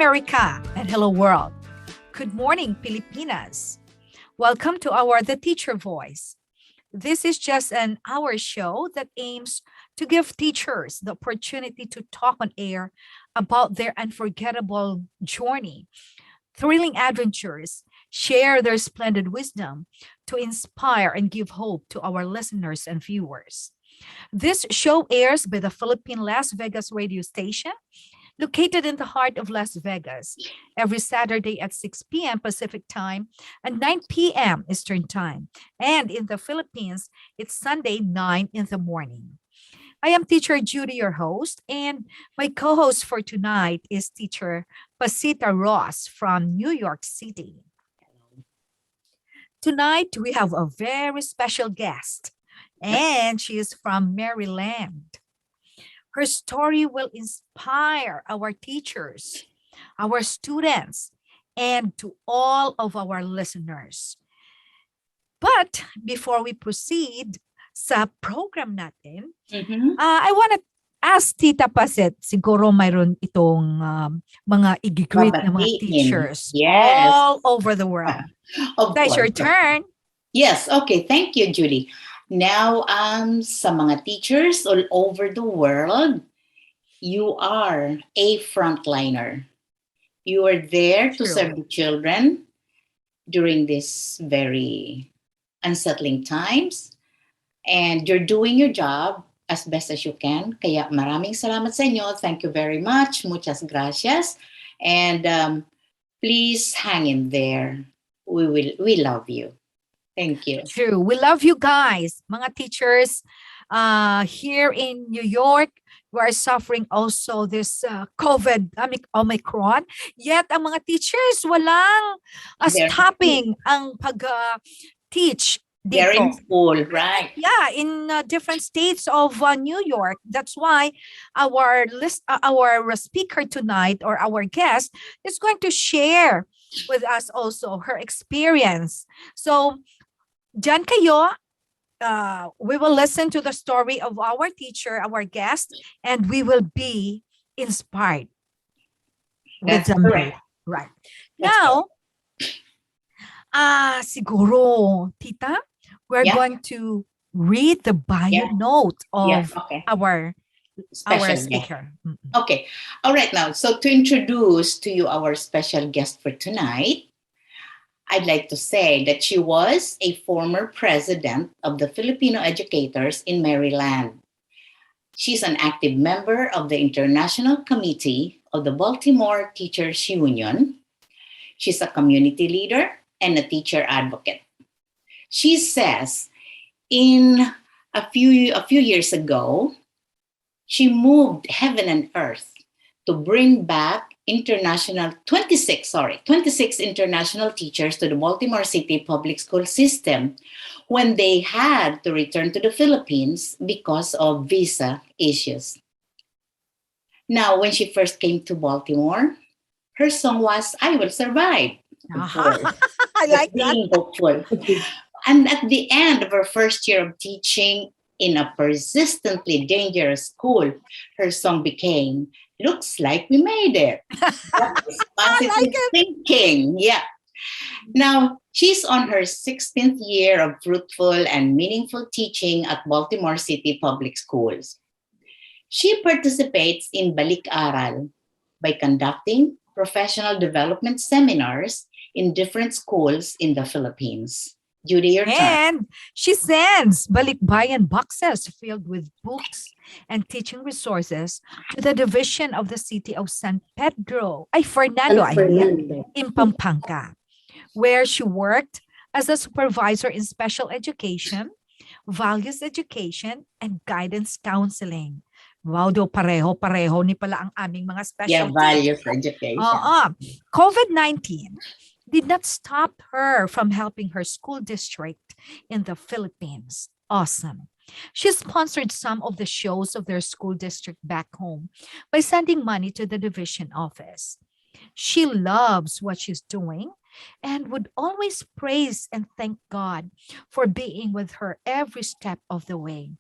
America, and hello world. Good morning, Filipinas. Welcome to our The Teacher Voice. This is just an hour show that aims to give teachers the opportunity to talk on air about their unforgettable journey, thrilling adventures, share their splendid wisdom to inspire and give hope to our listeners and viewers. This show airs by the Philippine Las Vegas radio station located in the heart of Las Vegas, every Saturday at 6 p.m. Pacific Time and 9 p.m. Eastern Time. And in the Philippines, it's Sunday, 9 in the morning. I am Teacher Judy, your host, and my co host for tonight is Teacher Pasita Ross from New York City. Tonight, we have a very special guest, and she is from Maryland. Her story will inspire our teachers, our students, and to all of our listeners. But before we proceed sa program natin, I want to ask Tita Paset, siguro mayroon itong mga igigreet na mga teachers all over the world. That's your turn. Yes, okay. Thank you, Judy. Now, sa mga teachers all over the world, you are a frontliner. You are there to serve the children during these very unsettling times. And you're doing your job as best as you can. Kaya maraming salamat sa inyo. Thank you very much. Muchas gracias. And please hang in there. We love you. Thank you. True. We love you guys. Mga teachers here in New York, we are suffering also this COVID, Omicron. Yet, ang mga teachers, walang stopping ang pag-teach. They're in school, right? Yeah, in different states of New York. That's why our speaker tonight, or our guest, is going to share with us also her experience. So, Diyan kayo, we will listen to the story of our teacher, our guest, and we will be inspired. That's correct. Right. Now, siguro, Tita, we're going to read the bio note of our speaker. Okay. All right, now, so to introduce to you our special guest for tonight, I'd like to say that she was a former president of the Filipino Educators in Maryland. She's an active member of the International Committee of the Baltimore Teachers Union. She's a community leader and a teacher advocate. She says in a few years ago, she moved heaven and earth to bring back 26 international teachers to the Baltimore City public school system when they had to return to the Philippines because of visa issues. Now, when she first came to Baltimore, her song was "I Will Survive." I like that. Hopeful. And at the end of her first year of teaching in a persistently dangerous school, her song became "Looks Like We Made It." That is positive thinking. Yeah. Now, she's on her 16th year of fruitful and meaningful teaching at Baltimore City Public Schools. She participates in Balik Aral by conducting professional development seminars in different schools in the Philippines. Judy, your turn. And she sends balikbayan boxes filled with books and teaching resources to the division of the city of San Pedro, Fernando, in Pampanga, where she worked as a supervisor in special education, values education, and guidance counseling. Wow, do pareho ni pala ang aming mga specialty. Yeah, values education. COVID-19 did not stop her from helping her school district in the Philippines. Awesome. She sponsored some of the shows of their school district back home by sending money to the division office. She loves what she's doing and would always praise and thank God for being with her every step of the way.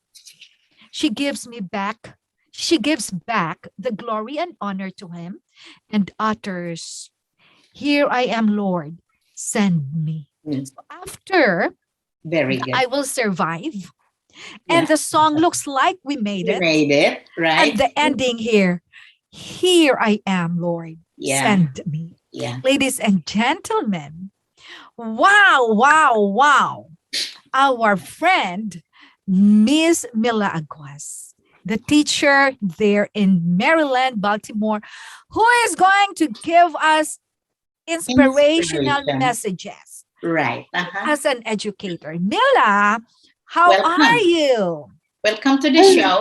She gives me back She gives back the glory and honor to him and utters, "Here I am, Lord, send me." Mm. So after Very the good. "I will survive," and Yeah. the song looks like we made You it, made it, and right? the ending here, "Here I am, Lord, Yeah. send me." Yeah. Ladies and gentlemen, wow, wow, wow. Our friend, Miss Mila Aguas, the teacher there in Maryland, Baltimore, who is going to give us inspirational Inspiration. messages Right. Uh-huh. as an educator. Mila, how are Welcome. you? Welcome to the Well, show.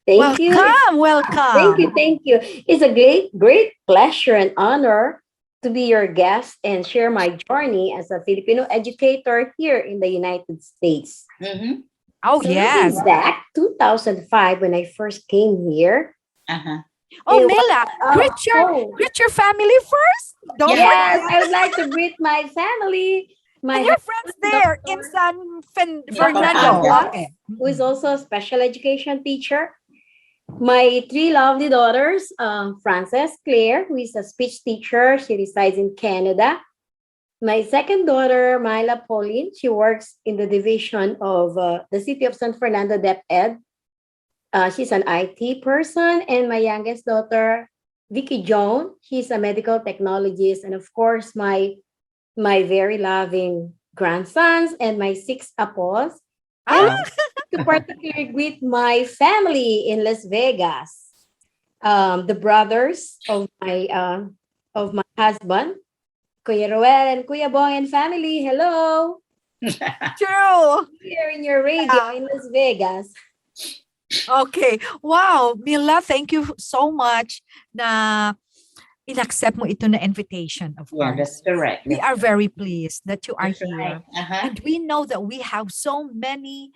thank you. Welcome, Thank you. welcome. Thank you. It's a great pleasure and honor to be your guest and share my journey as a Filipino educator here in the United States. Mm-hmm. Oh, So looking yes. back, 2005, when I first came here, Uh-huh. Oh, it was, Mila, oh, greet your family first. Don't Yeah. yes, forget. I would like to greet my family, my And your friends husband, there in Dr. Sa Fernando. Pampanga. Aguas, Okay. who is also a special education teacher. My three lovely daughters, Frances Claire, who is a speech teacher. She resides in Canada. My second daughter, Mila Pauline, she works in the division of the City of San Fernando DepEd. She's an IT person. And my youngest daughter, Vicky Joan, she's a medical technologist. And of course, my very loving grandsons and my six apples. And Ah, Wow. to particularly greet my family in Las Vegas, the brothers of my husband, Kuya Roel and Kuya Bong and family. Hello, true. here in your radio Yeah. in Las Vegas. Okay. Wow, Mila, thank you so much na inaccept mo ito na invitation of Yeah, that's ours. correct. We are very pleased that you are That's right. here. Uh-huh. And we know that we have so many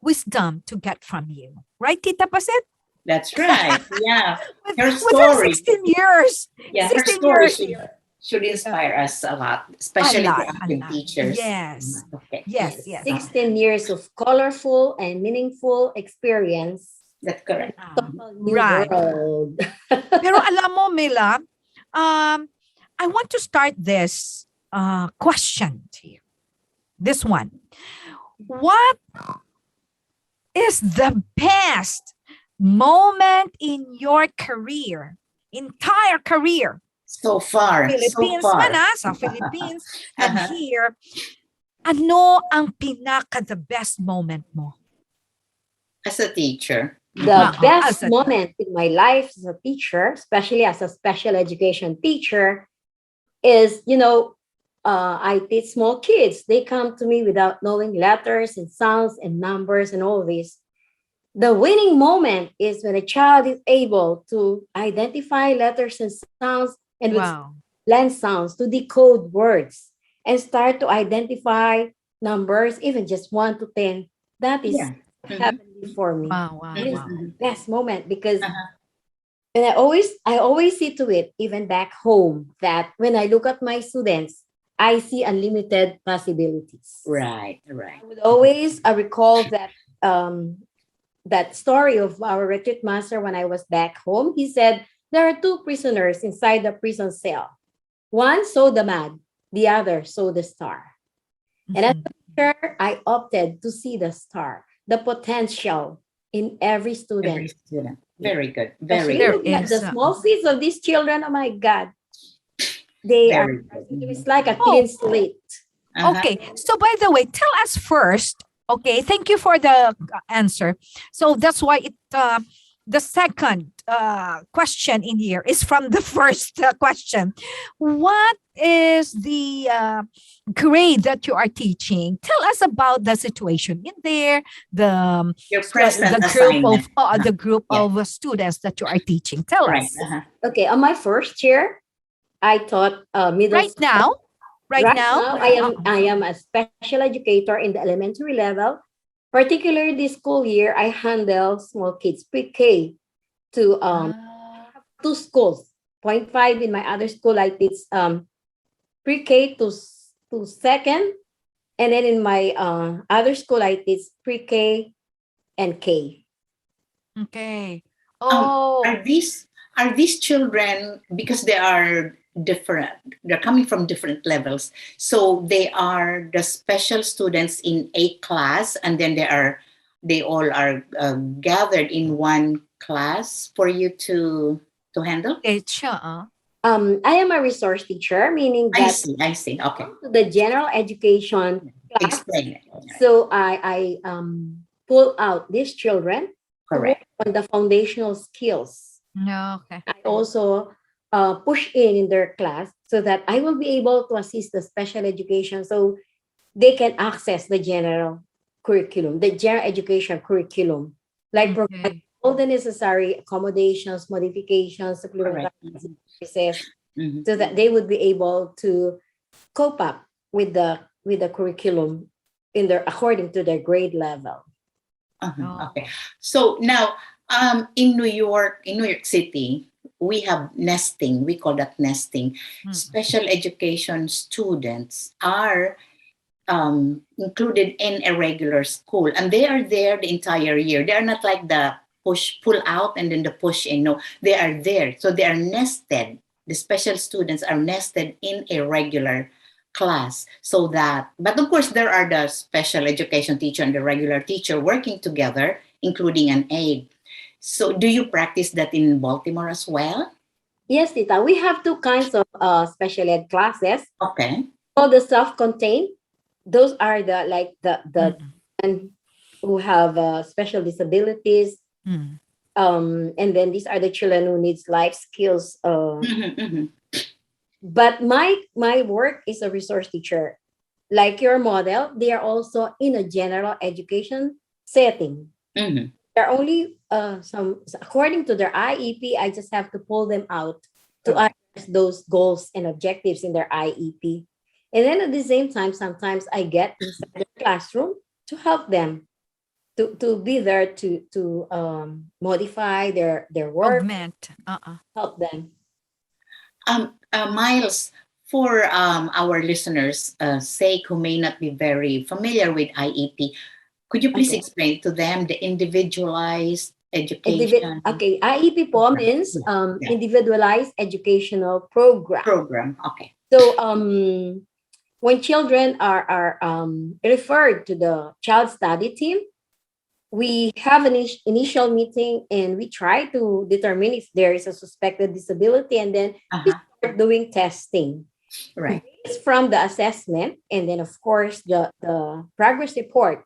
wisdom to get from you. Right, Tita Pasit? That's right. Yeah. With, Her with her story. 16 years. Yeah, her 16 story years should here. should Yeah. inspire us a lot, A especially the lot, a acting lot. teachers. Yes. Okay. Yes, Yes, yes. 16 years of colorful and meaningful experience That's in correct. a Ah, total new right. world. Pero alam mo, Mila, I want to start this question to you. This one. What is the best moment in your career, entire career? So far, so Philippines man far. sa Philippines and Uh-huh. here. Ano ang pinaka the best moment mo? As a teacher. The Mhm. best As a moment in my life as a teacher, especially as a special education teacher, is I teach small kids. They come to me without knowing letters and sounds and numbers and all this. The winning moment is when a child is able to identify letters and sounds and with wow. blend sounds to decode words and start to identify numbers, even just 1 to 10. That is Yeah. Mhm. heavenly for me. Wow, wow, It is wow. the Mhm. best moment because Uh-huh. and I always see to it, even back home, that when I look at my students, I see unlimited possibilities. Right, right. I would always recall that story of our retreat master when I was back home. He said there are two prisoners inside the prison cell. One saw the mud, the other saw the star. And as Mhm. a teacher, I opted to see the star, the potential in every Every student. student. Very good. Very Especially There good. looking at the is. small seeds of these children. Oh my God, they are. Very good. It's Mhm. like a Oh, clean slate. Uh-huh. okay. So, by the way, tell us first. Okay, thank you for the answer. So that's why the second question in here is from the first question. What is the grade that you are teaching? Tell us about the situation in there, Your present the group assignment. Yeah. of students that you are teaching. Tell Right. us Uh-huh. Okay, on my first year, I taught middle right school. now. Right Right now. now, I am a special educator in the elementary level. Particularly this school year, I handle small kids pre-K to Ah, two schools. Point five in my other school, I teach pre-K to second, and then in my other school, I teach pre-K and K. Okay. Um, Oh, are these children, because they are different, they're coming from different levels, so they are the special students in a class, and then they all are gathered in one class for you to handle. teacher. I am a resource teacher, meaning I that see, I see. Okay, the general education class. explain it. So I pull out these children to work Correct. on the foundational skills. No, okay. I also push in their class so that I will be able to assist the special education so they can access the general curriculum, the general education curriculum, like provide Okay. all the necessary accommodations, modifications, supplemental Correct. services, Mhm. so that they would be able to cope up with the curriculum in their according to their grade level. Oh. Okay. So now, in New York City, we have nesting. We call that nesting. Mm. Special education students are included in a regular school, and they are there the entire year. They are not like the push pull out and then the push in. No, they are there. So they are nested. The special students are nested in a regular class, so that, but of course there are the special education teacher and the regular teacher working together, including an aide. So do you practice that in Baltimore as well? Yes, Tita, we have two kinds of special ed classes. Okay. All the self-contained, those are the like the Mm. and who have special disabilities, Mm. and then these are the children who needs life skills. Mhm, But my work is a resource teacher. Like your model, they are also in a general education setting. mhm. They're only some according to their IEP. I just have to pull them out to Correct. address those goals and objectives in their IEP. And then at the same time, sometimes I get inside the classroom to help them to be there to modify their work, Augment. help them. Miles, for our listeners' sake who may not be very familiar with IEP, could you please Okay. explain to them the individualized education Okay, IEP po program? means Yeah. individualized educational program. Program. Okay. So when children are referred to the child study team, we have an initial meeting and we try to determine if there is a suspected disability, and then we Uh-huh. start doing testing Right. based from the assessment, and then of course the progress report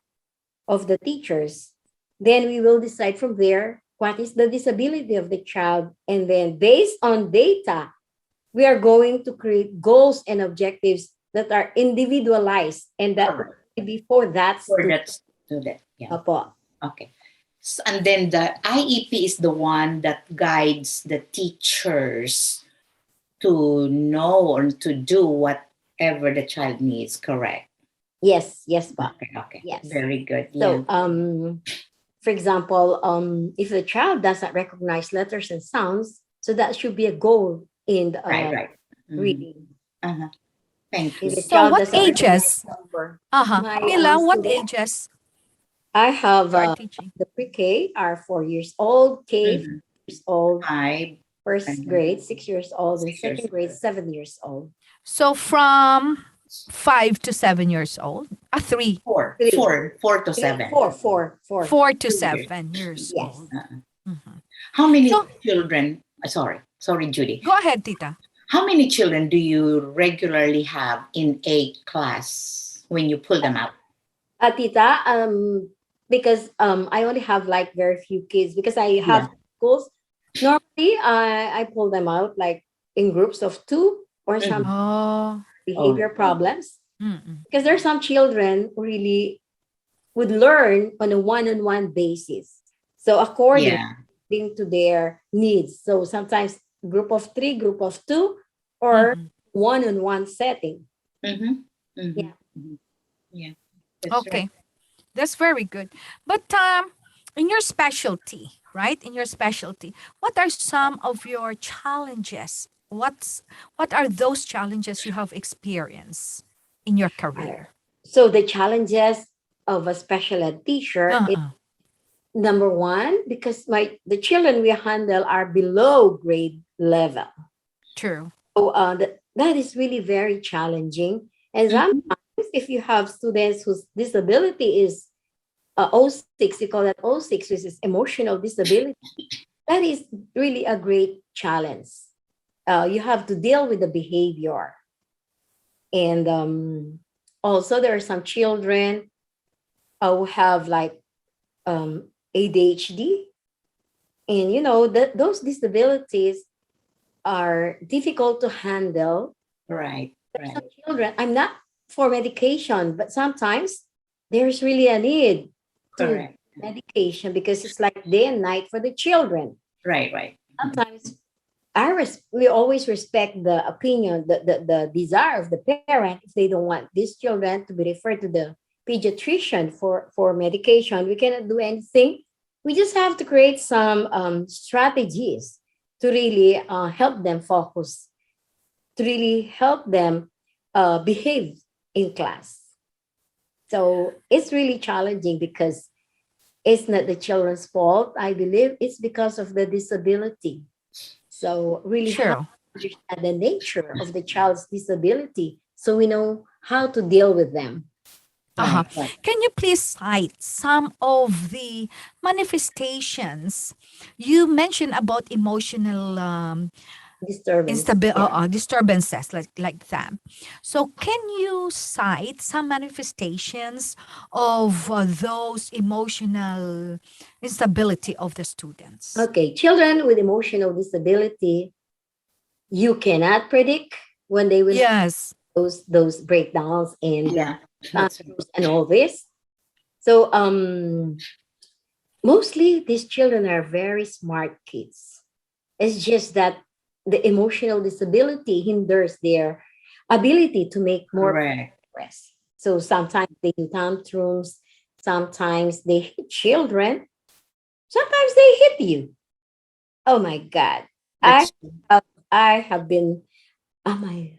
of the teachers. Then we will decide from there what is the disability of the child, and then based on data we are going to create goals and objectives that are individualized and that Correct. will be for that For student. that student. Yeah. Apo. Okay. And then the IEP is the one that guides the teachers to know or to do whatever the child needs. Correct. Yes, yes, pa. Okay. Okay. Yes. Very good. Yeah. So, for example, if the child doesn't recognize letters and sounds, so that should be a goal in the Right. Right. Mhm. reading. Uh-huh. Thank If you. the So child what doesn't recognize ages? number, Uh-huh. my Mila, what student, ages I have you are teaching? the pre-K are 4 years old, K Mhm. 4 years old, Five first and grade 6 years old, and 6 years. second grade 7 years old. So from 5 to 7 years old. 3. Four. Three, Four to three, seven. four. 2 years. 4 to 7 years Yes. old. Uh-uh. Mhm. How many So children? Sorry, Judy. go ahead, Tita. How many children do you regularly have in a class when you pull them out? Tita, because I only have like very few kids because I Yeah. have schools. Normally, I pull them out like in groups of two or some Mhm. Oh. behavior problems, Mm-mm. because there are some children who really would learn on a one-on-one basis. So according Yeah. to their needs. So sometimes group of three, group of two, or Mm-mm. one-on-one setting. Mm-hmm. Mm-hmm. Yeah. Mm-hmm. Yeah. That's right. Okay. That's very good. But in your specialty, right? In your specialty, what are some of your challenges? What are those challenges you have experienced in your career? So the challenges of a special ed teacher is Uh-uh. Number one, because the children we handle are below grade level. True. So that is really very challenging. And Mhm. sometimes if you have students whose disability is O6, you call that O6, which is emotional disability, that is really a great challenge. You have to deal with the behavior. And also, there are some children who have like ADHD. And, those disabilities are difficult to handle. Right, Some right. children, I'm not for medication, but sometimes there's really a need to Correct. medication because it's like day and night for the children. Right, right. Sometimes we always respect the opinion, the desire of the parent. If they don't want these children to be referred to the pediatrician for medication, we cannot do anything. We just have to create some strategies to really help them focus, to really help them behave in class. So it's really challenging because it's not the children's fault. I believe it's because of the disability. So really have True. to understand the nature of the child's disability so we know how to deal with them. Uh-huh. Right, right. Can you please cite some of the manifestations you mentioned about emotional Disturbance. Yeah. disturbances like that? So, can you cite some manifestations of those emotional instability of the students? Okay. Children with emotional disability, you cannot predict when they will Yes. those breakdowns and Yeah, that's right. tantrums and all this. So mostly these children are very smart kids. It's just that the emotional disability hinders their ability to make more Correct. progress. So sometimes they do tantrums, sometimes they hit children, sometimes they hit you. Oh my God. I That's true. I have been my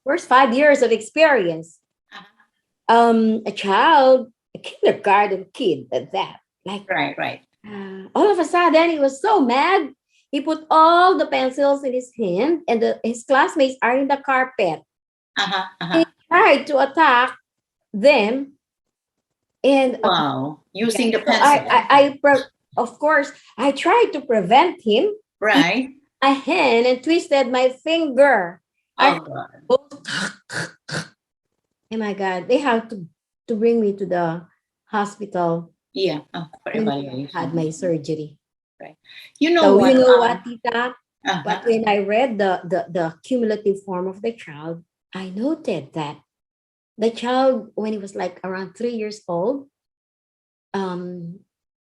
first 5 years of experience. Uh-huh. A child, a kindergarten kid at that. Like Right, right. all of a sudden he was so mad. He put all the pencils in his hand and his classmates are in the carpet. Uh-huh, He uh-huh. tried to attack them and Wow. yeah, Using the so pencil. of course I tried to prevent him. He took Right. my hand and twisted my finger. I Oh God. both, oh my God, they have to bring me to the hospital Yeah. For when I had evaluation. my surgery. Right. You know So you what? know what, Tita? Uh-huh. But when I read the cumulative form of the child, I noted that the child, when he was like around 3 years old, um,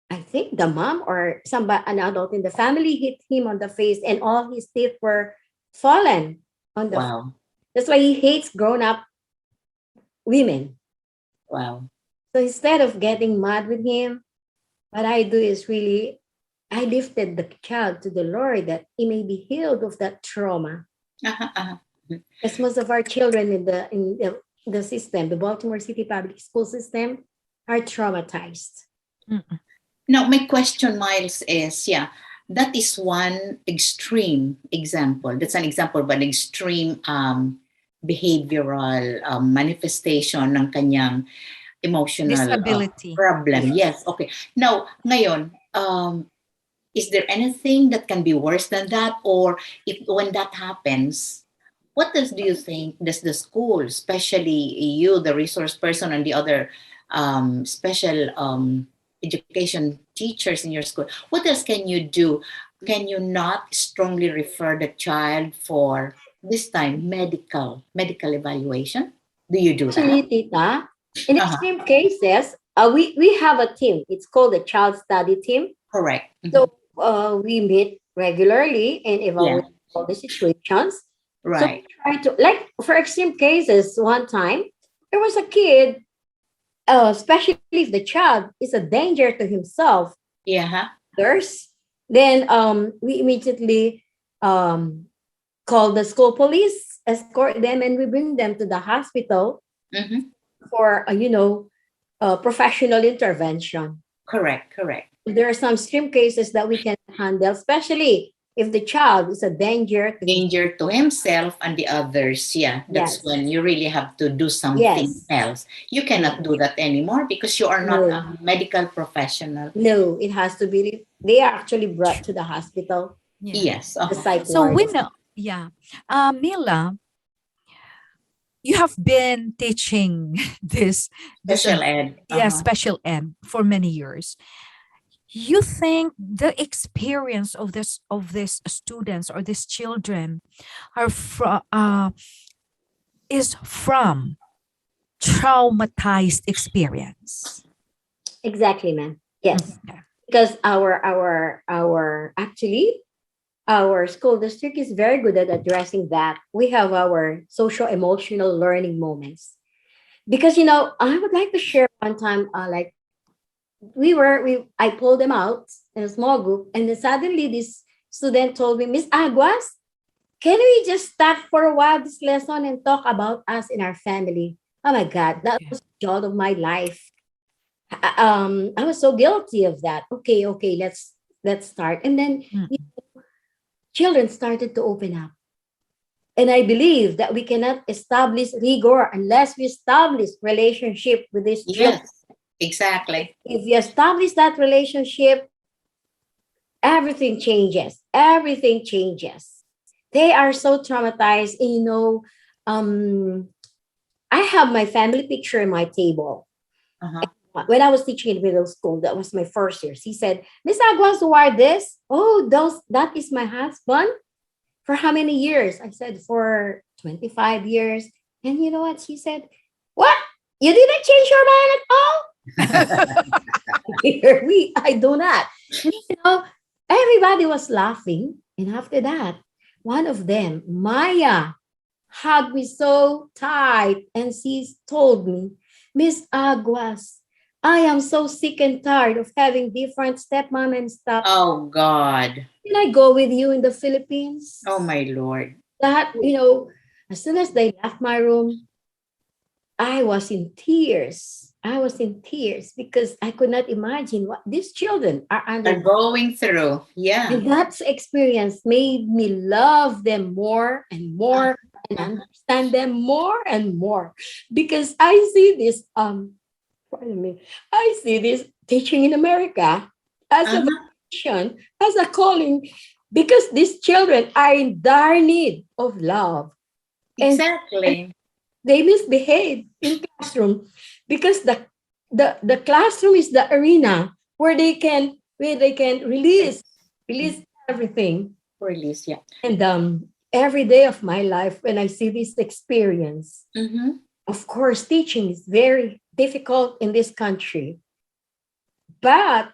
I think the mom or somebody, an adult in the family, hit him on the face, and all his teeth were fallen on the. Wow. That's why he hates grown-up women. Wow. So instead of getting mad with him, what I do is really I lifted the child to the Lord that he may be healed of that trauma. Uh-huh, uh-huh. As most of our children in the system, the Baltimore City public school system, are traumatized. Mm-mm. Now, my question, Miles, is yeah, that is one extreme example. That's an example of an extreme behavioral manifestation ng kanyang emotional Disability. problem. Yes. Yes, okay. Now, ngayon, is there anything that can be worse than that? Or if when that happens, what else do you think does the school, especially you, the resource person, and the other special education teachers in your school, what else can you do? Can you not strongly refer the child for this time medical evaluation? Do you do that? Actually, Tita, in Uh-huh. extreme cases, we have a team. It's called the Child Study Team. Correct. Mhm. So we meet regularly and Yeah. evaluate all the situations. So we Right. try to, like, for extreme cases, one time, there was a kid, especially if the child is a danger to himself, Yeah. Huh? others, then we immediately um, call the school police, escort them, and we bring them to the hospital Mm-hmm. for professional intervention. Correct, correct. There are some extreme cases that we can handle, especially if the child is a danger to his. Danger to himself and the others. Yeah, that's Yes, when you really have to do something yes, else. You cannot do that anymore because you are not no, a medical professional. no. It has to be. They are actually brought to the hospital, Yeah. Yes. the Uh-huh. psych So we ward. know, yeah. Mila, you have been teaching this Special ed. yeah, Uh-huh. special ed for many years. You think the experience of this students or these children are is from traumatized experience? Exactly, ma'am. Yes, Okay. because our actually our school district is very good at addressing that. We have our social emotional learning moments. Because I would like to share one time, like we I pulled them out in a small group, and then suddenly this student told me, Miss Aguas, can we just stop for a while this lesson and talk about us in our family? Oh my God, that Okay. was the joy of my life. I was so guilty of that. Okay, okay, let's start. And then Mm. children started to open up. And I believe that we cannot establish rigor unless we establish relationship with these children. Yes, exactly. If you establish that relationship, everything changes. Everything changes. They are so traumatized. And um, I have my family picture in my table. Uh-huh. When I was teaching in middle school, that was my first year. She said, Miss Aguas, who are this? Oh, that is my husband. For how many years? I said, for 25 years. And you know what? She said, what? You didn't change your mind at all? Hear me, I do not. And everybody was laughing. And after that, one of them, Maya, hugged me so tight and she told me, Miss Aguas, I am so sick and tired of having different stepmom and stuff. Oh God. Can I go with you in the Philippines? Oh my Lord. That, as soon as they left my room, I was in tears. I was in tears because I could not imagine what these children are Are under. going through. Yeah. And that experience made me love them more and more and Uh-huh. understand them more and more because I see this pardon me, I see this teaching in America as a Uh-huh. vocation, as a calling, because these children are in dire need of love. And Exactly. they misbehave in classroom because the classroom is the arena where they can release everything. Release. Yeah. And every day of my life when I see this experience, Mm-hmm. of course teaching is very difficult in this country, but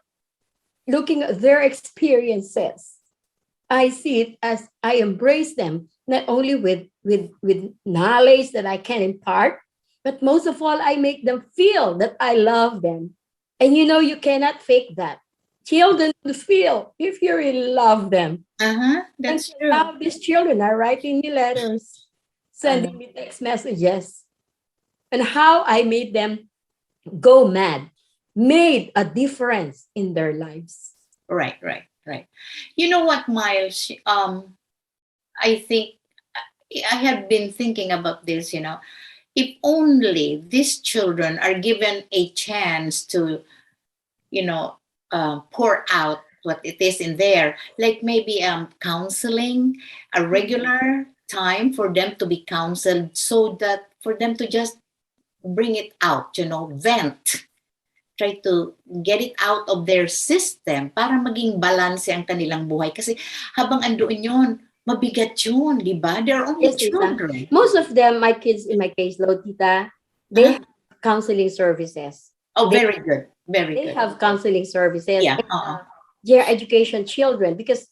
looking at their experiences, I see it as I embrace them, not only with knowledge that I can impart, but most of all, I make them feel that I love them. And you cannot fake that. Children will feel if you really love them. Uh-huh. And That's some true. of these children are writing me letters, Uh-huh. sending me text messages, and how I made them go mad, made a difference in their lives. Right, right, right. You know what, Miles? I think I have been thinking about this, if only these children are given a chance to, you know, pour out what it is in there, like maybe counseling, a regular time for them to be counseled so that for them to just bring it out, vent, try to get it out of their system para maging balance ang kanilang buhay. Kasi habang andoon yun, mabigat yun, di ba? They're only Yes, Tita. children. Most of them, my kids in my caseload, Tita, they Huh? have counseling services. Oh, They very good. Very they good. have counseling services. Yeah. And, their education children, because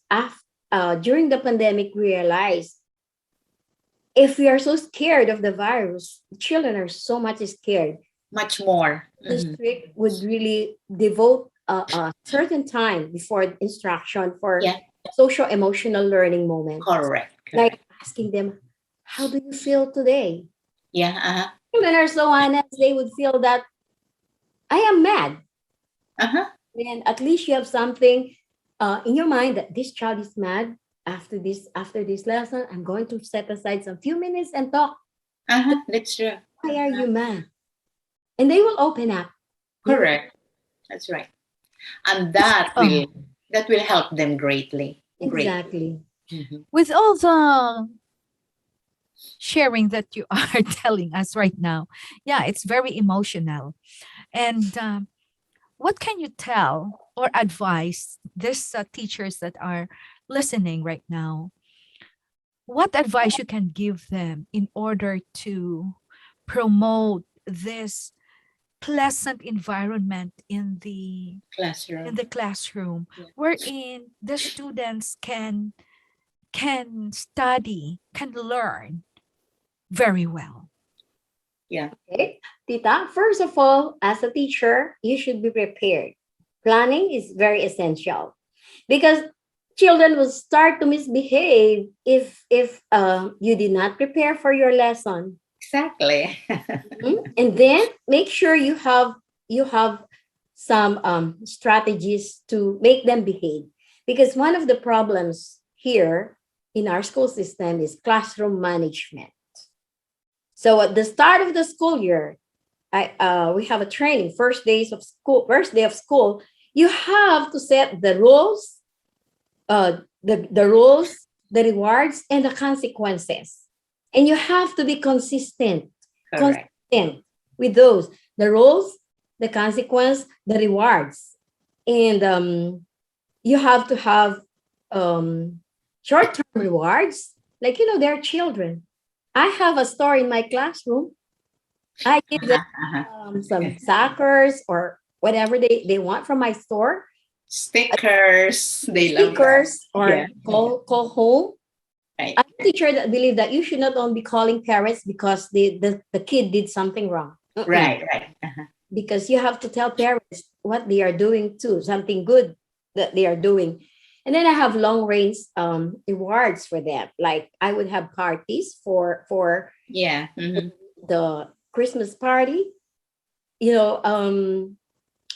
during the pandemic, we realized if we are so scared of the virus, children are so much scared. Much more. The Mhm. district would really devote a certain time before instruction for Yeah, social emotional learning moments, correct. like Correct. asking them, "How do you feel today?" Yeah. Children are so honest; they would feel that I am mad. Uh-huh. then at least you have something in your mind that this child is mad. After this lesson, I'm going to set aside some few minutes and talk. That's true. Why are you mad? And they will open up. Correct. That's right. And Oh, that will help them greatly. Exactly. Mhm. with all the sharing that you are telling us right now, yeah, it's very emotional. And what can you tell or advise these teachers that are listening right now? What advice you can give them in order to promote this pleasant environment in Classroom. the classroom, Yeah. wherein the students can study, can learn very well. Yeah. Okay. Tita, first of all, as a teacher, you should be prepared. Planning is very essential because children will start to misbehave if you did not prepare for your lesson. Exactly. And then make sure you have some strategies to make them behave, because one of the problems here in our school system is classroom management. So at the start of the school year, we have a training, first day of school. You have to set the rules, the rules, the rewards, and the consequences. And you have to be Correct. consistent with those, the rules, the consequence, the rewards. And you have to have short-term rewards. Like, they're children. I have a store in my classroom. I give them some suckers or whatever they want from my store, Stickers. They love that. stickers, or Yeah. call home. Right. I'm a teacher that believe that you should not only be calling parents because the kid did something wrong. Right. Right. Because you have to tell parents what they are doing too, something good that they are doing. And then I have long range rewards for them. Like I would have parties for Yeah. the Christmas party.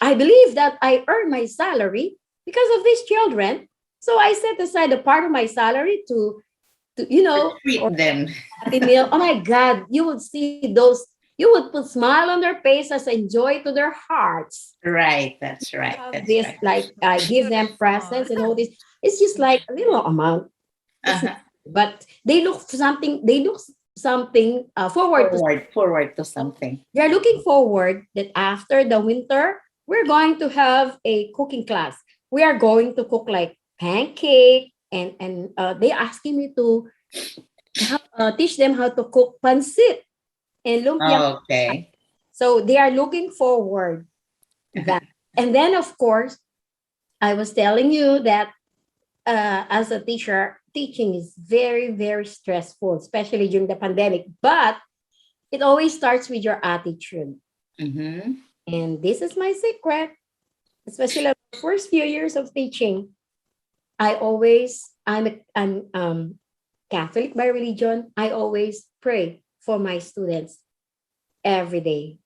I believe that I earn my salary because of these children. So I set aside a part of my salary Treat for them. happy meal. Oh my God, you would see those, you would put smile on their faces and joy to their hearts. Right. That's right. Have That's this, right. like I give them Beautiful. presents and all this. It's just like a little amount. It's Uh-huh. but they look something forward to. Forward to something. They're looking forward that after the winter, we're going to have a cooking class. We are going to cook like pancake, and they asking me to teach them how to cook pancit and lumpia. Okay. So they are looking forward to that. And then, of course, I was telling you that as a teacher, teaching is very, very stressful, especially during the pandemic. But it always starts with your attitude. Mm-hmm. And this is my secret, especially the first few years of teaching. I'm Catholic by religion. I always pray for my students every day.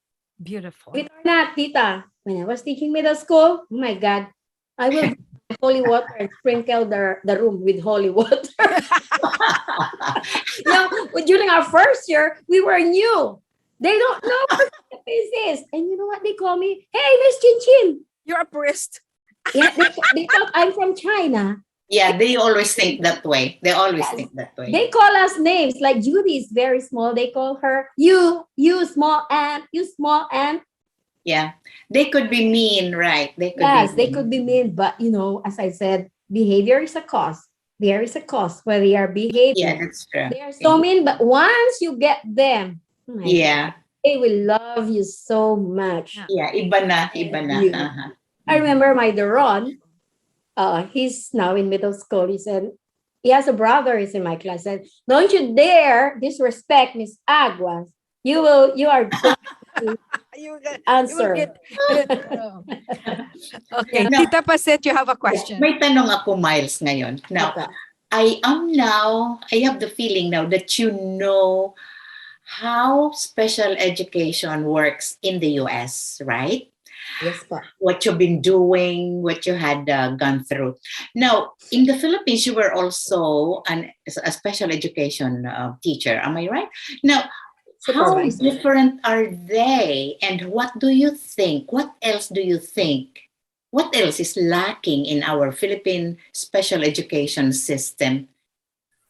Beautiful. Believe it or not, Tita, when I was teaching middle school, oh my God, I will drink holy water and sprinkle the room with holy water. During our first year, we were new. They don't know what this is. And you know what they call me? Hey, Miss Chin Chin. You're a priest. Yeah, they thought I'm from China. Yeah, they always think that way. They always Yes. think that way. They call us names. Like Judy is very small. They call her you small ant, you small ant. Yeah. They could be mean, right? They could Yes, be they mean. could be mean, but as I said, behavior is a cause. There is a cause where they are Yeah, behaving. that's true. They are so mean, but once you get them, oh my God, Yeah. they will love you so much. Yeah. Yeah. Iba na, iba na. You. Uh-huh. I remember my Daron, he's now in middle school. He said, he has a brother, he's in my class. Said, don't you dare disrespect Miss Aguas. You are going to You will answer. get. Oh. Okay, Yeah. Now, Tita Paset, you have a question. may tanong ako, Miles, ngayon. Now, Apa. I have the feeling now that you know how special education works in the US, right? Yes po. what you've been doing, what you had gone through. Now, in the Philippines, you were also a special education teacher. Am I right? Now, how Supervisor. different are they, and what do you think? What else do you think? What else is lacking in our Philippine special education system?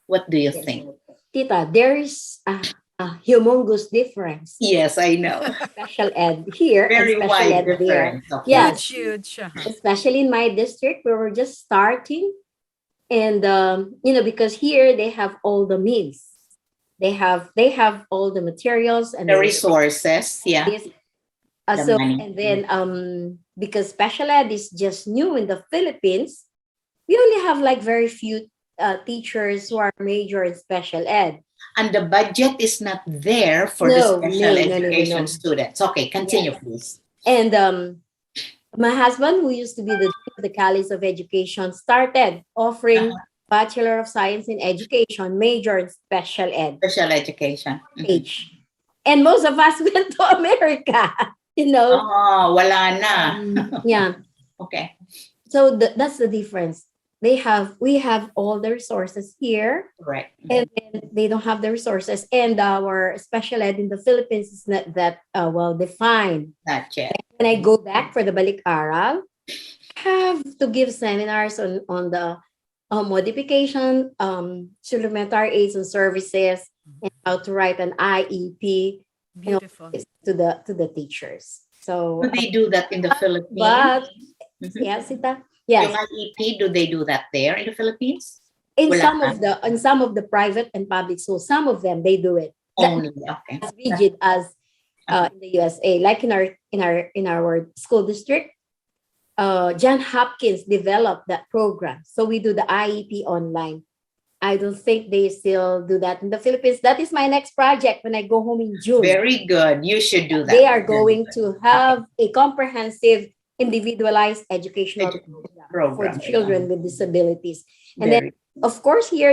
What do you Yes. think? Tita, there is a humongous difference. Yes, I know. Special ed here and Very special wide ed there. difference. Okay. Yes, Huge. especially in my district, we were just starting, and because here they have all the means. They have all the materials and The resources, yeah, this. the So money. and then because special ed is just new in the Philippines, we only have like very few teachers who are major in special ed. And the budget is not there for the No, special no, no, no, no, education no. students. Okay, continue, Yes. please. And my husband, who used to be the dean of the College of Education, started offering Bachelor of Science in Education, major in special ed Special education. Mhm. page. And most of us went to America, Oh, wala na. Yeah. Okay. So that's the difference. We have all the resources here, Right. and then they don't have the resources. And our special ed in the Philippines is not that well defined. Not yet. When I go back for the Balik Aral, I have to give seminars on the modification, supplementary aids and services, and how to write an IEP, Beautiful. to the teachers. So, Do they do that in the Philippines? but Mhm. yes, Sita, Yung yes. IEP, do they do that there in the Philippines? In Wala some of the private and public schools, some of them they do it. Only. Okay. As rigid as in the USA, like in our school district. John Hopkins developed that program, so we do the IEP online. I don't think they still do that in the Philippines. That is my next project when I go home in June. Very good. You should do that. They are going to have a comprehensive, individualized educational program for children with disabilities. And then, of course, here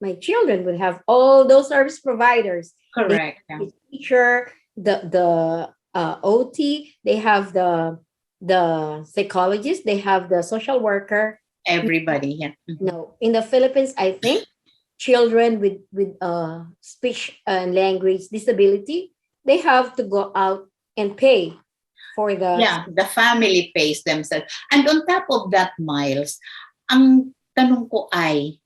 my children would have all those service providers. Correct. The teacher, the OT, they have the psychologist, they have the social worker. Everybody, yeah. No, in the Philippines, I think children with speech and language disability, they have to go out and pay for the family pays themselves. And on top of that, Miles, ang tanong ko ay,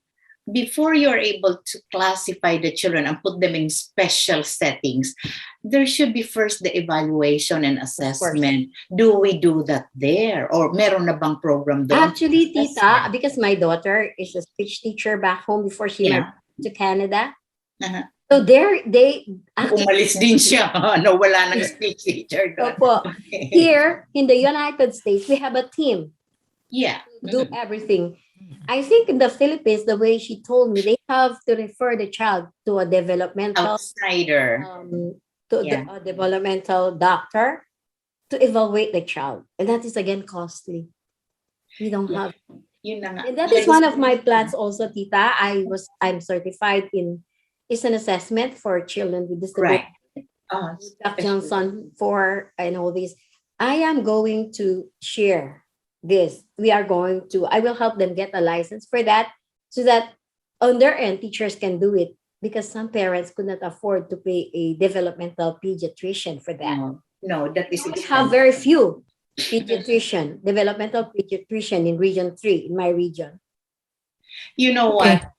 before you're able to classify the children and put them in special settings, there should be first the evaluation and assessment. Do we do that there? Or meron na bang program doon? Actually, Tita, because my daughter is a speech teacher back home before she went to Canada. So they umalis din siya. No, wala nang speech teacher doon. Okay. Here in the United States, we have a team. Yeah. Do everything. I think in the Philippines, the way she told me, they have to refer the child to a developmental outsider, a developmental doctor to evaluate the child, and that is again costly. We don't have. And that is one of my plans also, Tita. I'm certified in an assessment for children with disabilities. Right. Johnson for and all these. I am going to share this. I will help them get a license for that, so that on their end, teachers can do it, because some parents could not afford to pay a developmental pediatrician for that. No, that is we have very few developmental pediatrician in Region 3, in my region. You know what?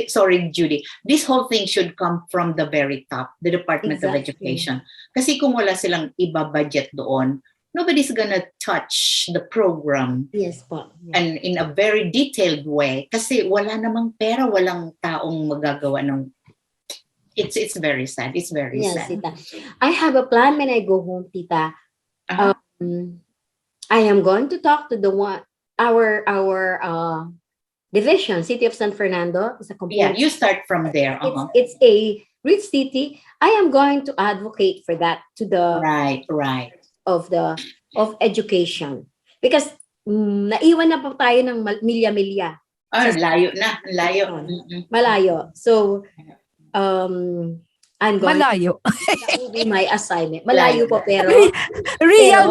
Sorry, Judy. This whole thing should come from the very top, the Department of Education. Kasi kung wala silang iba-budget doon, nobody's gonna touch the program. Yes po. And in a very detailed way. Kasi wala namang pera, walang taong magagawa ng... It's very sad. It's very sad. Tita. I have a plan when I go home, Tita. I am going to talk to our division, City of San Fernando. Is a you start from there. It's a rich city. I am going to advocate for that to the right of education, because naiwan na po tayo ng milya-milya. Layo na, layo. Malayo. So I'm going Malayo. that will be my assignment. Malayo po Real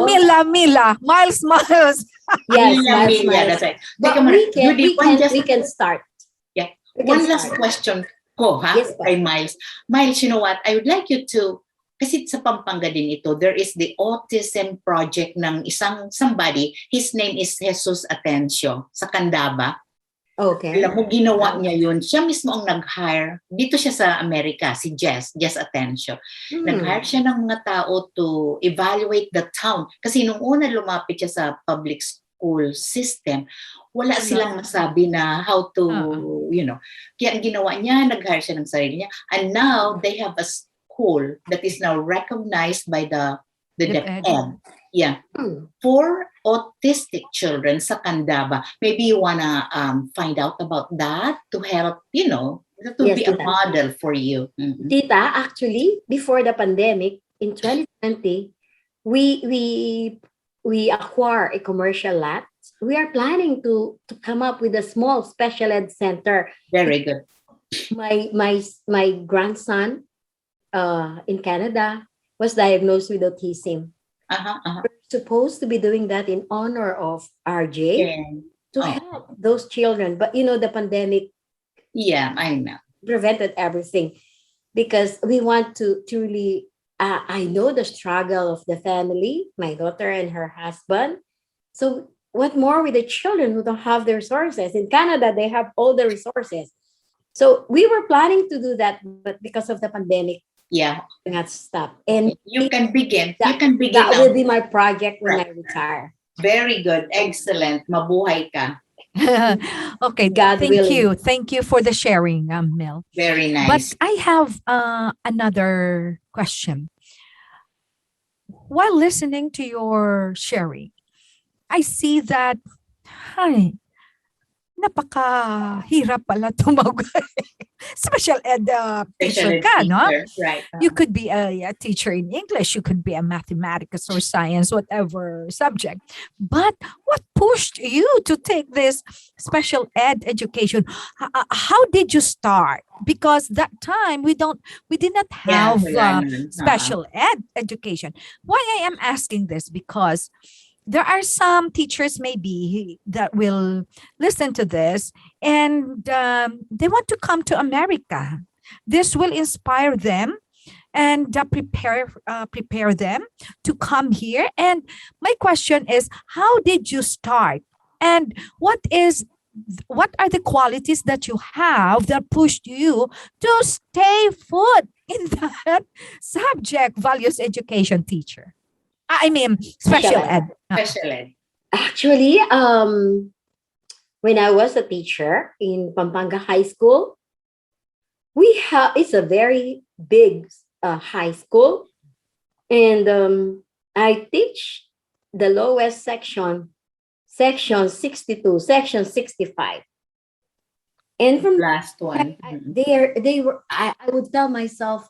pero Mila. Miles. yes, Mila, miles, Mila, miles. that's right. Teka But muna, Judy, we can start. yeah, We can one last start. question ko, ha, Yes, po. kay Miles. Miles, you know what? I would like you to, kasi sa Pampanga din ito, there is the autism project ng somebody, his name is Jesus Atencio, sa Candaba. Okay. Alam mo, ginawa niya yun. Siya mismo ang nag-hire. Dito siya sa Amerika, si Jess Atencio. Nag-hire siya ng mga tao to evaluate the town. Kasi nung una lumapit siya sa public school system, wala silang masabi na how to, you know. Kaya ang ginawa niya, nag-hire siya ng sarili niya. And now, they have a school that is now recognized by the DepEd. Yeah. For autistic children sa Candaba. Maybe you wanna find out about that to help, you know, that will be a model for you. Mm-hmm. Tita, actually, before the pandemic, in 2020, we acquire a commercial lot. We are planning to come up with a small special ed center. Very good. My grandson in Canada was diagnosed with autism. We're supposed to be doing that in honor of RJ to help those children. But you know, the pandemic I know. prevented everything because we want to truly, I know the struggle of the family, my daughter and her husband. So what more with the children who don't have the resources? In Canada, they have all the resources. So we were planning to do that, but because of the pandemic, not stop. And you can begin. That will be my project when I retire. Very good. Excellent. Mabuhay ka. Okay. God thank willing. you. Thank you for the sharing, Mel. Very nice. But I have another question. While listening to your sharing, I see that, napakahirap pala tumawag. Special ed teacher ka, no? Right. You could be a teacher in English. You could be a mathematics or science, whatever subject. But what pushed you to take this special ed education? How did you start? Because that time we did not have special ed education. Why I am asking this? Because there are some teachers maybe that will listen to this and they want to come to America. This will inspire them and prepare them to come here. And my question is, how did you start? And what are the qualities that you have that pushed you to stay put in that subject, values education teacher? I mean, special ed. Special ed. Actually, when I was a teacher in Pampanga High School, it's a very big high school, and I teach the lowest section 62, section 65. And from last one, I would tell myself,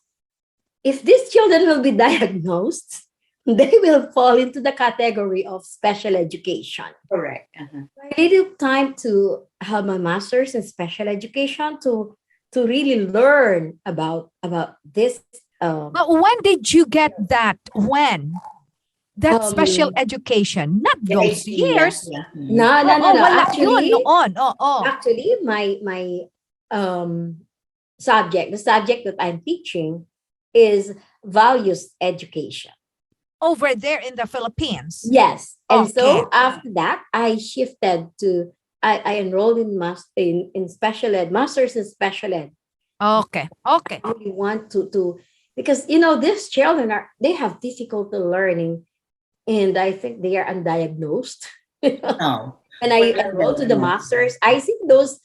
if these children will be diagnosed, they will fall into the category of special education. Correct. I needed time to have my master's in special education to really learn about this. But when did you get that? When? That special education, not those years. No. Actually, my subject, the subject that I'm teaching, is values education. Over there in the Philippines. Yes. And so after that, I shifted to, I enrolled in special ed, master's in special ed. Okay. I really want to because, you know, these children they have difficulty learning, and I think they are undiagnosed. Oh. And I enrolled to the master's. I see those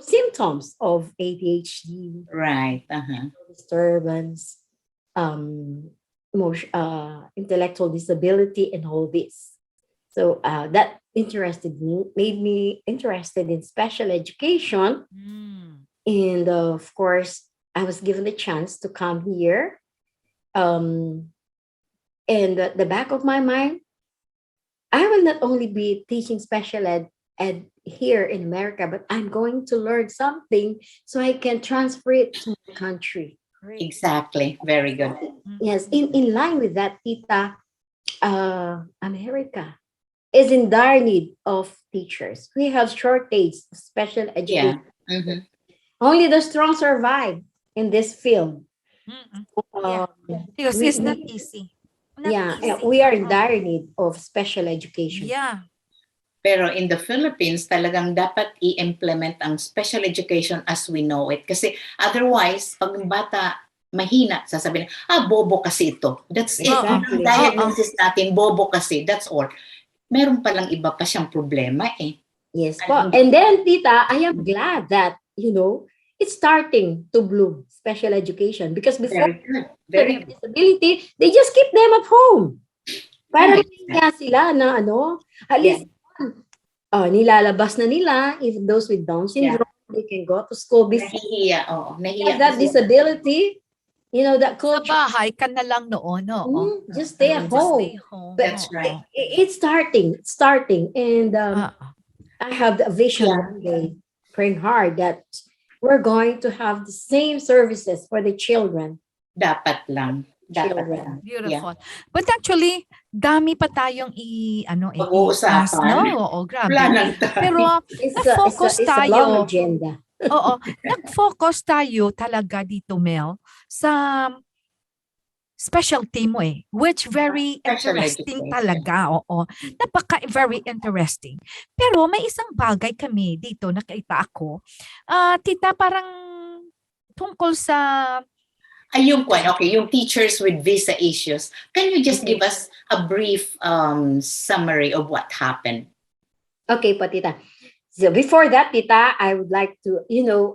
symptoms of ADHD. Right. Disturbance, intellectual disability, and all this. So that interested me, made me interested in special education. And of course, I was given the chance to come here. And at the back of my mind, I will not only be teaching special ed here in America, but I'm going to learn something so I can transfer it to my country. Great. Exactly. Very good. Yes, in line with that, Tita, America is in dire need of teachers. We have shortage of special Yeah. education. Mm-hmm. Only the strong survive in this field. Mm-mm. Yeah. Um, Because we, it's not we easy. Not yeah, easy. we are in dire need of special education. Yeah. Pero in the Philippines, talagang dapat i-implement ang special education as we know it. Kasi otherwise, pag yung bata mahina, sasabihin, bobo kasi ito. That's it. Yun ang Exactly. diagnosis natin, bobo kasi. That's all. Meron palang iba pa siyang problema eh. Yes, po. And then, Tita, I am glad that, it's starting to bloom, special education. Because before Very good. they Very have good. disability, they just keep them at home. Para Right. nga sila na at least, nilalabas na nila, if those with Down syndrome, they can go to school before Nahihiya. Oo, they nahihiya. have that kasi. disability, that Sa culture, bahay ka na lang noon, oo. just stay at Just home. stay home. That's oo. right. It's starting. And Ah, I have the vision Yeah. one day, praying hard that we're going to have the same services for the children. Dapat lang. Dapat lang. Yeah. beautiful. But actually, dami pa tayong Pag-uusapan. Oo, grabe. Wala nang time. Pero nag-focus It's a long tayo. agenda. Oo, nag-focus tayo talaga dito, Mel, sa specialty mo which very Special interesting education. talaga, oo. Very interesting. Pero may isang bagay kami dito, nakita ako. Tita, parang tungkol sa Yung teachers with visa issues. Can you just give us a brief summary of what happened? Okay, po, Tita. So before that, Tita, I would like to,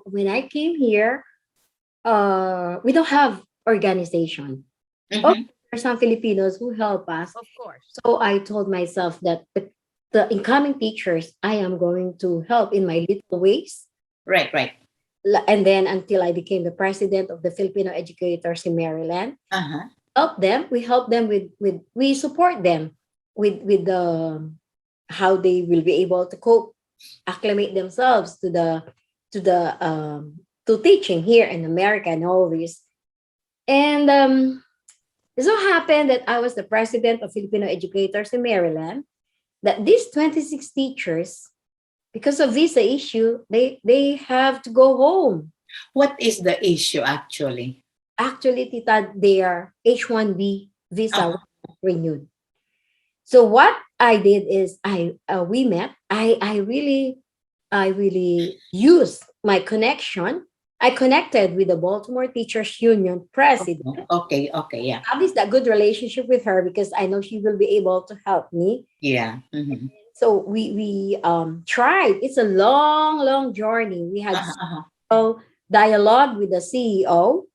when I came here, we don't have organization. Mhm. Okay, there are some Filipinos who help us. of course. So I told myself that the incoming teachers, I am going to help in my little ways. Right. And then until I became the president of the Filipino educators in Maryland, Uh-huh. we help them we support them with the how they will be able to cope, acclimate themselves to teaching here in America and all this. And it so happened that I was the president of Filipino educators in Maryland, that these 26 teachers, because of visa issue, they have to go home. What is the issue actually? Actually, Tita, their H-1B visa was not renewed. So what I did is we met. I really used my connection. I connected with the Baltimore Teachers Union president. Okay, yeah. I have that good relationship with her because I know she will be able to help me. Yeah. Mhm. So we tried. It's a long journey. We had dialogue with the CEO,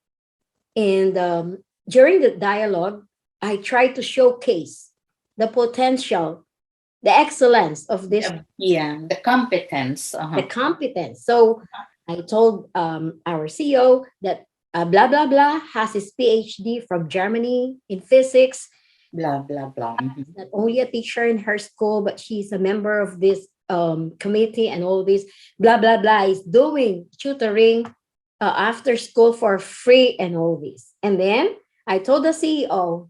and during the dialogue, I tried to showcase the potential, the excellence of this, the competence. the competence. So I told our CEO that blah blah blah has his PhD from Germany in physics. Blah blah blah. Mhm. Not only a teacher in her school, but she's a member of this committee and all this. Blah blah blah is doing tutoring after school for free and all this. And then I told the CEO,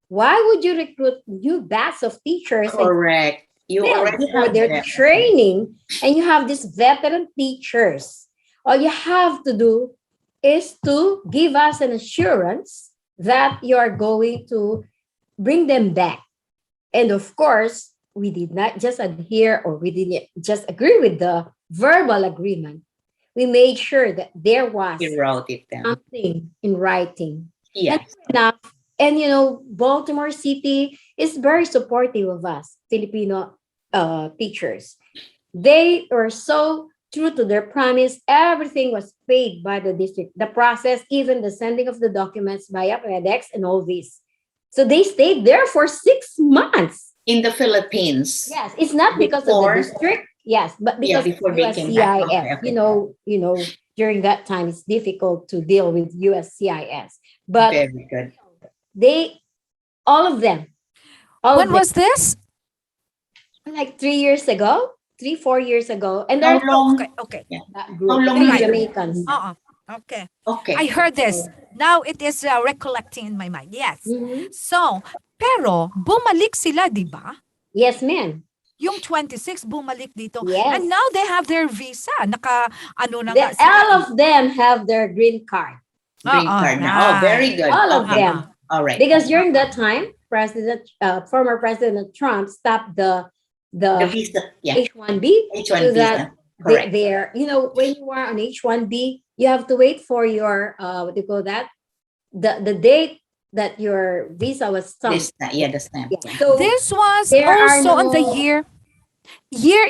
why would you recruit new batch of teachers? Correct. You already For have their them. training, and you have these veteran teachers. All you have to do is to give us an assurance that you are going to bring them back. And of course, we did not just adhere, or we didn't just agree with the verbal agreement. We made sure that there was You wrote it down. something in writing. Yes. Enough. And Baltimore City is very supportive of us, Filipino teachers. They were so true to their promise. Everything was paid by the district. The process, even the sending of the documents via FedEx and all this. So they stayed there for 6 months. In the Philippines. Yes, it's not because Before- of the district. Yes, but because before of they came back. USCIS. Okay. During that time, it's difficult to deal with USCIS. But Very good. all of them, When was this? like 3 years ago, 3-4 years ago, and How they're long? Okay. that group, How long the did you- Jamaicans. Okay. Okay. I heard this. Now it is recollecting in my mind. Yes. Mhm. So, pero bumalik sila, di ba? Yes, ma'am. Yung 26 bumalik dito. Yes. And now they have their visa. Ano na nga sila All eh. of them have their green card. Green card now. Oh, very good. All of Okay. them. All right. Because during that time, former President Trump stopped The the visa. Yeah. H-1B H1 so visa. that Correct. they're, when you are on H-1B, you have to wait for your, what do you call that? The date that your visa was stamped. The stamp. Yeah. Yeah. So This was there are also on the no- year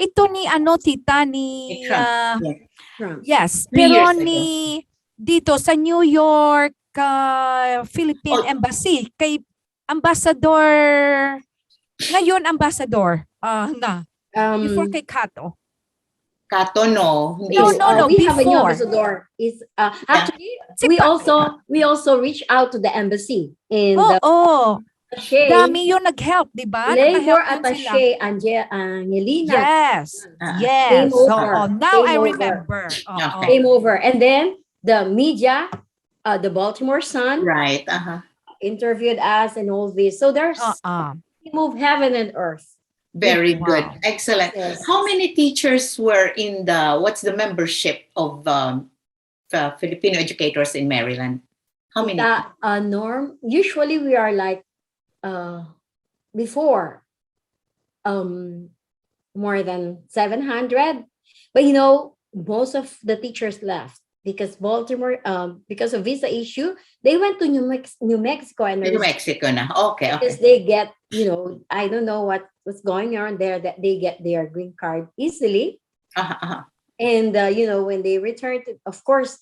ito ni tita ni Trump. Yeah. Trump. yes, 3 pero years ago. ni dito sa New York Philippine Oh. Embassy kay Ambassador ngayon Ambassador before kay Kato. Kato, no. Hindi. No, we have a new before. ambassador. Actually we also reach out to the embassy in the attaché, Dami yung nag-help, di ba? labor Naka-help yun sila. attaché Angelina Yes. Came Yes. over. Now Came I over. remember. Okay. came over, and then the media, the Baltimore Sun Right. interviewed us and all this. So there's we move heaven and earth. Very Wow. good. Excellent. Yes. How many teachers were in what's the membership of Filipino educators in Maryland? How many? Norm, usually we are like before more than 700, but most of the teachers left because Baltimore, because of visa issue, they went to New Mexico and New Mexico na. Okay. because they get, I don't know what's going on there, that they get their green card easily. And when they return to, of course,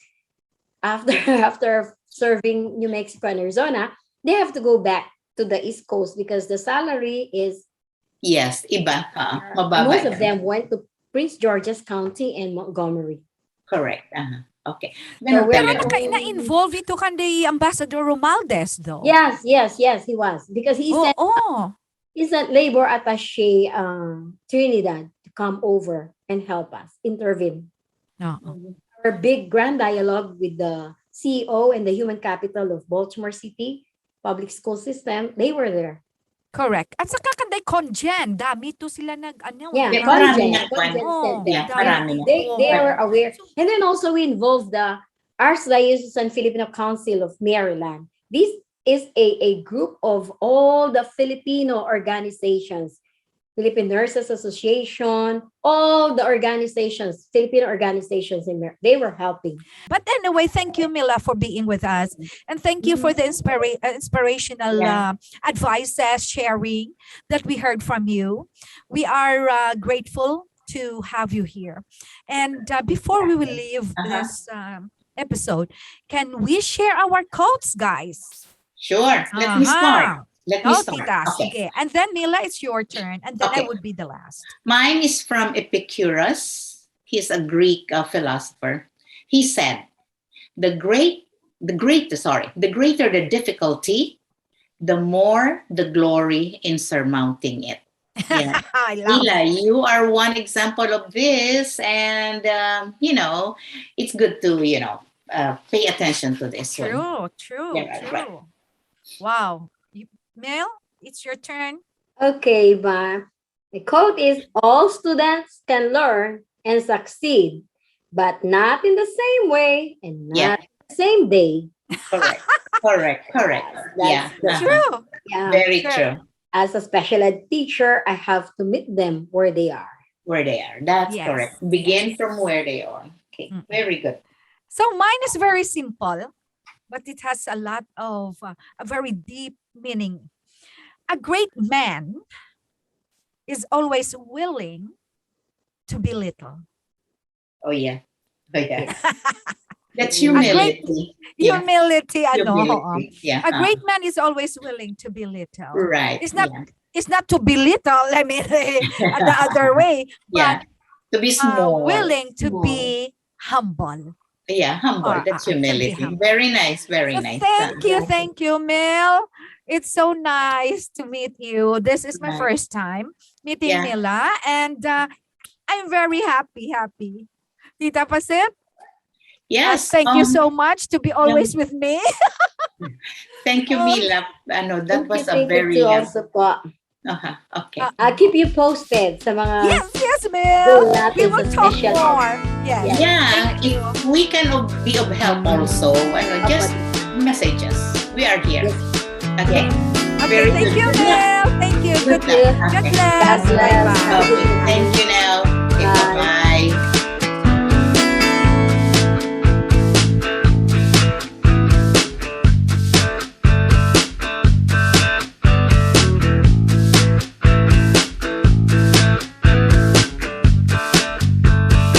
after serving New Mexico and Arizona, they have to go back to the East Coast because the salary is, Yes, iba. Mababa. most of them went to Prince George's County and Montgomery. Correct. Okay. So Pero we're- na-involve ito kay Ambassador Romualdez, though. Yes, he was, because he sent labor attaché Trinidad to come over and help us intervene. Our big grand dialogue with the CEO and the human capital of Baltimore City public school system, they were there. Correct. At saka kanday Congen, dami to sila Yeah, marami Congen na sent them. marami na. They were aware. And then also we involved the Archdiocese and Filipino Council of Maryland. This is a group of all the Filipino organizations, Philippine Nurses Association, all the organizations, Filipino organizations in there. They were helping. But anyway, thank you, Mila, for being with us. And thank you for the inspirational advices, sharing that we heard from you. We are grateful to have you here. And before we will leave this episode, can we share our quotes, guys? Sure. Let me start. Tita, sige. And then Mila, it's your turn. And then I would be the last. Mine is from Epicurus. He's a Greek philosopher. He said, the greater the difficulty, the more the glory in surmounting it. Yeah. I love Mila, you are one example of this. And, it's good to, pay attention to this one. True. Right. Wow. Mel, it's your turn. Okay, but the quote is, all students can learn and succeed, but not in the same way and not the same day. Correct. That's True. Yeah. Very true. As a special ed teacher, I have to meet them where they are. That's Yes. correct. Begin from where they are. Okay, very good. So mine is very simple, but it has a lot of a very deep meaning. A great man is always willing to be little. Oh yeah. That's humility. Humility, Yeah. A great man is always willing to be little. Right. It's not to belittle, I mean, the other way, but to be small. willing to be humble. Yeah, humble. That's humility. humble. Very nice. Very So nice. thank you, Mel. It's so nice to meet you. This is my Right. first time meeting Yeah. Mila, and I'm very happy. Tita Pasit? Yes. Thank you so much to be always with me. Thank you, Mila. That was a Thank very... you also po. Okay. I'll keep you posted sa mga Yes, goal ma'am. We natin will sa talk special. more. Yes. Yeah, Thank you. if we can be of help also, just message us. We are here. Yes. Okay. Okay, Very thank good. you, Good luck. ma'am. Thank you. Good Good luck. God Okay. bless. God bless. Bye-bye. Okay. Thank you now.